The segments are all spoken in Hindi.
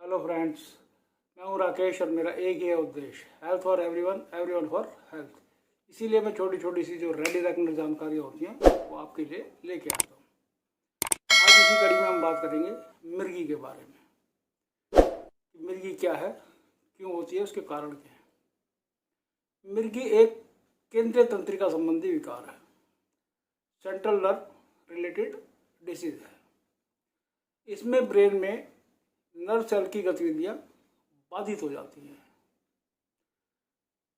हेलो फ्रेंड्स, मैं हूं राकेश और मेरा एक ही है उद्देश्य, health for everyone, everyone for health. इसीलिए मैं छोटी छोटी सी जो रेडी रेकमेंड जानकारियाँ होती हैं वो आपके लिए लेके आता हूँ। आज इसी कड़ी में हम बात करेंगे मिर्गी के बारे में। मिर्गी क्या है, क्यों होती है, उसके कारण क्या है। मिर्गी एक केंद्रीय तंत्रिका संबंधी विकार है, सेंट्रल नर्व रिलेटेड डिसीज है। इसमें ब्रेन में नर्व सेल की गतिविधियां बाधित हो जाती हैं,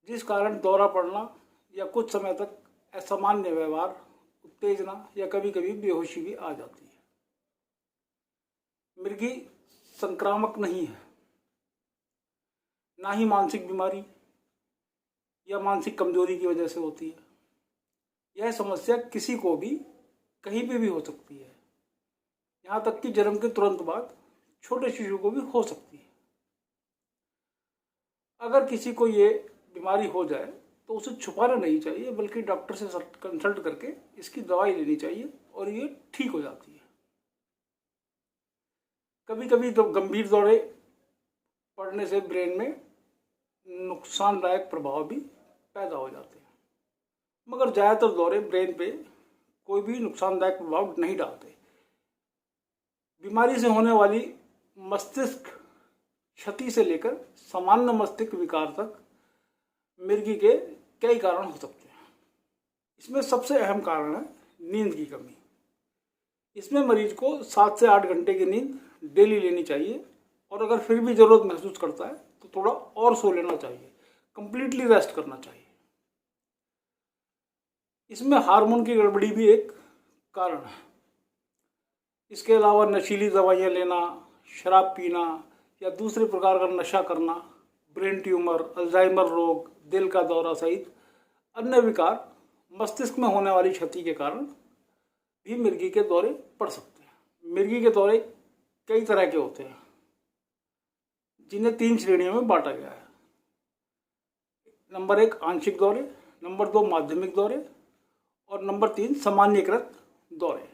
जिस कारण दौरा पड़ना या कुछ समय तक असामान्य व्यवहार, उत्तेजना या कभी कभी बेहोशी भी आ जाती है। मिर्गी संक्रामक नहीं है, ना ही मानसिक बीमारी या मानसिक कमजोरी की वजह से होती है। यह समस्या किसी को भी कहीं पे भी हो सकती है, यहाँ तक कि जन्म के तुरंत बाद छोटे शिशु को भी हो सकती है। अगर किसी को ये बीमारी हो जाए तो उसे छुपाना नहीं चाहिए, बल्कि डॉक्टर से कंसल्ट करके इसकी दवाई लेनी चाहिए और ये ठीक हो जाती है। कभी कभी तो गंभीर दौरे पड़ने से ब्रेन में नुकसानदायक प्रभाव भी पैदा हो जाते हैं, मगर ज़्यादातर दौरे ब्रेन पे कोई भी नुकसानदायक प्रभाव नहीं डालते। बीमारी से होने वाली मस्तिष्क क्षति से लेकर सामान्य मस्तिष्क विकार तक मिर्गी के कई कारण हो सकते हैं। इसमें सबसे अहम कारण है नींद की कमी। इसमें मरीज को 7 से 8 घंटे की नींद डेली लेनी चाहिए, और अगर फिर भी ज़रूरत महसूस करता है तो थोड़ा और सो लेना चाहिए, कंप्लीटली रेस्ट करना चाहिए। इसमें हार्मोन की गड़बड़ी भी एक कारण है। इसके अलावा नशीली दवाइयाँ लेना, शराब पीना या दूसरे प्रकार का नशा करना, ब्रेन ट्यूमर, अल्जाइमर रोग, दिल का दौरा सहित अन्य विकार मस्तिष्क में होने वाली क्षति के कारण भी मिर्गी के दौरे पड़ सकते हैं। मिर्गी के दौरे कई तरह के होते हैं, जिन्हें 3 श्रेणियों में बांटा गया है। नंबर 1 आंशिक दौरे, नंबर 2 माध्यमिक दौरे और नंबर 3 सामान्यीकृत दौरे।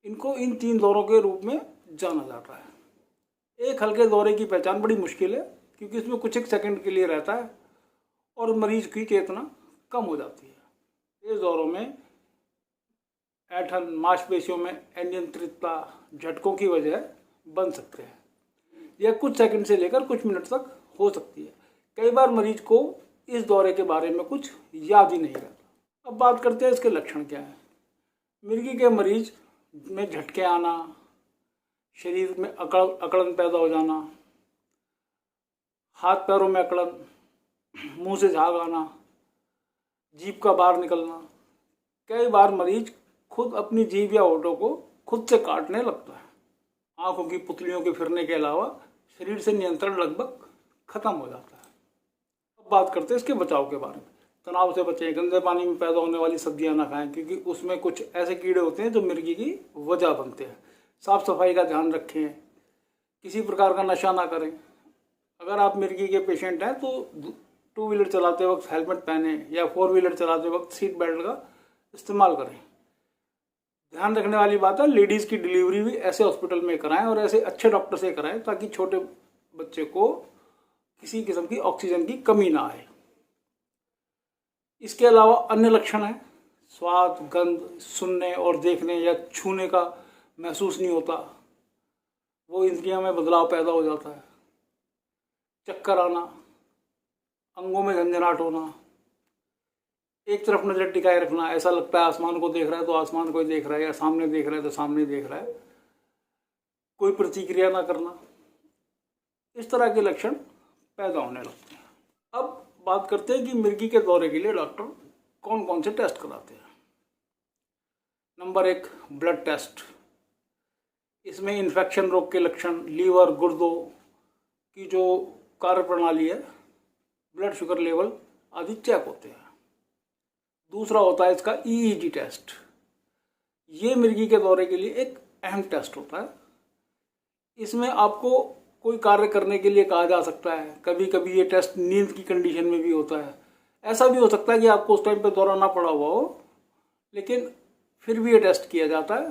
इनको इन 3 दौरों के रूप में जाना जाता है। एक हल्के दौरे की पहचान बड़ी मुश्किल है, क्योंकि इसमें कुछ एक सेकंड के लिए रहता है और मरीज की चेतना कम हो जाती है। इस दौरों में ऐंठन, मांसपेशियों में अनियंत्रितता, झटकों की वजह बन सकते हैं। यह कुछ सेकंड से लेकर कुछ मिनट तक हो सकती है। कई बार मरीज को इस दौरे के बारे में कुछ याद ही नहीं रहता। अब बात करते हैं इसके लक्षण क्या है। मिर्गी के मरीज में झटके आना, शरीर में अकड़न पैदा हो जाना, हाथ पैरों में अकड़न, मुंह से झाग आना, जीभ का बाहर निकलना। कई बार मरीज खुद अपनी जीभ या होठों को खुद से काटने लगता है। आंखों की पुतलियों के फिरने के अलावा शरीर से नियंत्रण लगभग खत्म हो जाता है। अब बात करते हैं इसके बचाव के बारे में। तनाव से बचें, गंदे पानी में पैदा होने वाली सब्जियां ना खाएं, क्योंकि उसमें कुछ ऐसे कीड़े होते हैं जो मिर्गी की वजह बनते हैं। साफ सफाई का ध्यान रखें, किसी प्रकार का नशा ना करें। अगर आप मिर्गी के पेशेंट हैं तो 2 व्हीलर चलाते वक्त हेलमेट पहने या 4 व्हीलर चलाते वक्त सीट बेल्ट का इस्तेमाल करें। ध्यान रखने वाली बात है, लेडीज़ की डिलीवरी भी ऐसे हॉस्पिटल में कराएं और ऐसे अच्छे डॉक्टर से कराएं, ताकि छोटे बच्चे को किसी किस्म की ऑक्सीजन की कमी ना आए। इसके अलावा अन्य लक्षण हैं, स्वाद, गंध, सुनने और देखने या छूने का महसूस नहीं होता, वो इंद्रियों में बदलाव पैदा हो जाता है, चक्कर आना, अंगों में झंझनाहट होना, एक तरफ नजर टिकाए रखना, ऐसा लगता है आसमान को देख रहा है तो आसमान को ही देख रहा है, या सामने देख रहा है तो सामने देख रहा है, कोई प्रतिक्रिया ना करना, इस तरह के लक्षण पैदा होने लगते हैं। अब बात करते हैं कि मिर्गी के दौरे के लिए डॉक्टर कौन कौन से टेस्ट कराते हैं। Number 1 blood test. इसमें इन्फेक्शन रोग के लक्षण, लीवर, गुर्दों की जो कार्य प्रणाली है, ब्लड शुगर लेवल आदि चेक होते हैं। दूसरा होता है इसका EEG टेस्ट। ये मिर्गी के दौरे के लिए एक अहम टेस्ट होता है। इसमें आपको कोई कार्य करने के लिए कहा जा सकता है। कभी कभी ये टेस्ट नींद की कंडीशन में भी होता है। ऐसा भी हो सकता है कि आपको उस टाइम पे दौरा ना पड़ा हुआ हो, लेकिन फिर भी ये टेस्ट किया जाता है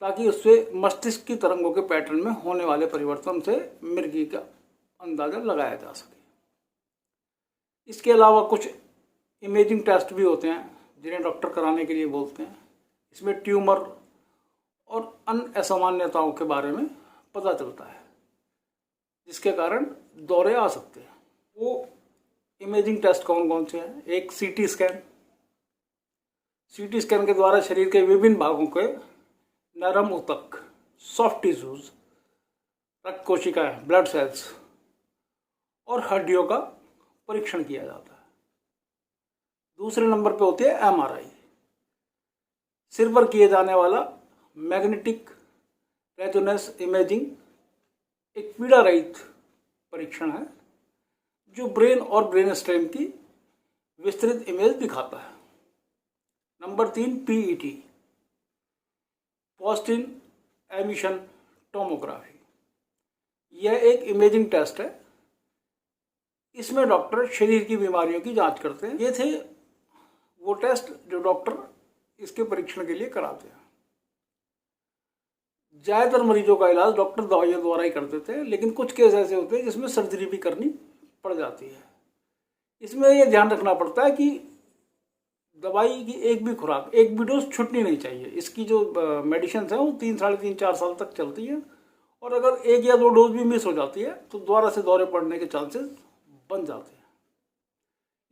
ताकि उससे मस्तिष्क की तरंगों के पैटर्न में होने वाले परिवर्तन से मिर्गी का अंदाजा लगाया जा सके। इसके अलावा कुछ इमेजिंग टेस्ट भी होते हैं जिन्हें डॉक्टर कराने के लिए बोलते हैं। इसमें ट्यूमर और अन्य असामान्यताओं के बारे में पता चलता है, जिसके कारण दौरे आ सकते हैं। वो इमेजिंग टेस्ट कौन कौन से हैं? एक सीटी स्कैन। सीटी स्कैन के द्वारा शरीर के विभिन्न भागों के नरम ऊतक, सॉफ्ट टिश्यूज, रक्त कोशिकाएं, ब्लड सेल्स और हड्डियों का परीक्षण किया जाता है। दूसरे नंबर पे होती है एमआरआई। सिर पर किए जाने वाला मैग्नेटिक रेजोनेंस इमेजिंग एक पीड़ा रहित परीक्षण है जो ब्रेन और ब्रेन स्टेम की विस्तृत इमेज दिखाता है। नंबर 3 पीईटी, पोस्ट इन एमिशन टोमोग्राफी। यह एक इमेजिंग टेस्ट है। इसमें डॉक्टर शरीर की बीमारियों की जांच करते हैं। ये थे वो टेस्ट जो डॉक्टर इसके परीक्षण के लिए कराते हैं। ज़्यादातर मरीजों का इलाज डॉक्टर दवाइयों द्वारा ही कर देते हैं, लेकिन कुछ केस ऐसे होते हैं जिसमें सर्जरी भी करनी पड़ जाती है। इसमें यह ध्यान रखना पड़ता है कि दवाई की एक भी खुराक, एक भी डोज छूटनी नहीं चाहिए। इसकी जो मेडिसिन है वो 3, साढ़े 3, 4 साल तक चलती है, और अगर 1 या 2 डोज भी मिस हो जाती है तो दोबारा से दौरे पड़ने के चांसेस बन जाते हैं।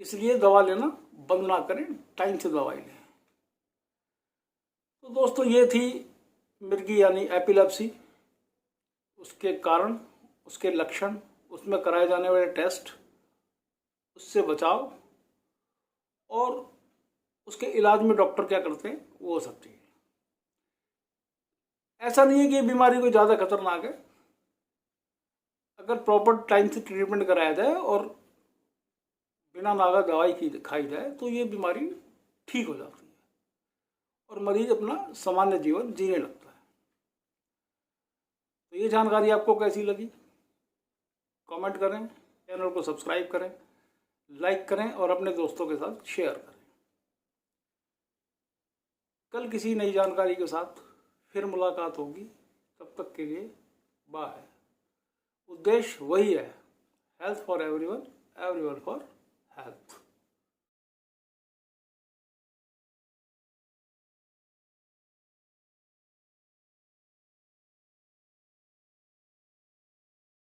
इसलिए दवा लेना बंद ना करें, टाइम से दवाई लें। तो दोस्तों, ये थी मिर्गी यानी एपिलेप्सी, उसके कारण, उसके लक्षण, उसमें कराए जाने वाले टेस्ट, उससे बचाव और उसके इलाज में डॉक्टर क्या करते हैं, वो सब चीज़। ऐसा नहीं है कि ये बीमारी कोई ज़्यादा खतरनाक है। अगर प्रॉपर टाइम से ट्रीटमेंट कराया जाए और बिना नागा दवाई की खाई जाए तो ये बीमारी ठीक हो जाती है और मरीज अपना सामान्य जीवन जीने लगता है। तो ये जानकारी आपको कैसी लगी? कमेंट करें, चैनल को सब्सक्राइब करें, लाइक करें और अपने दोस्तों के साथ शेयर करें। कल किसी नई जानकारी के साथ फिर मुलाकात होगी। तब तक के लिए बाय। उद्देश्य वही है, health for everyone, everyone for health.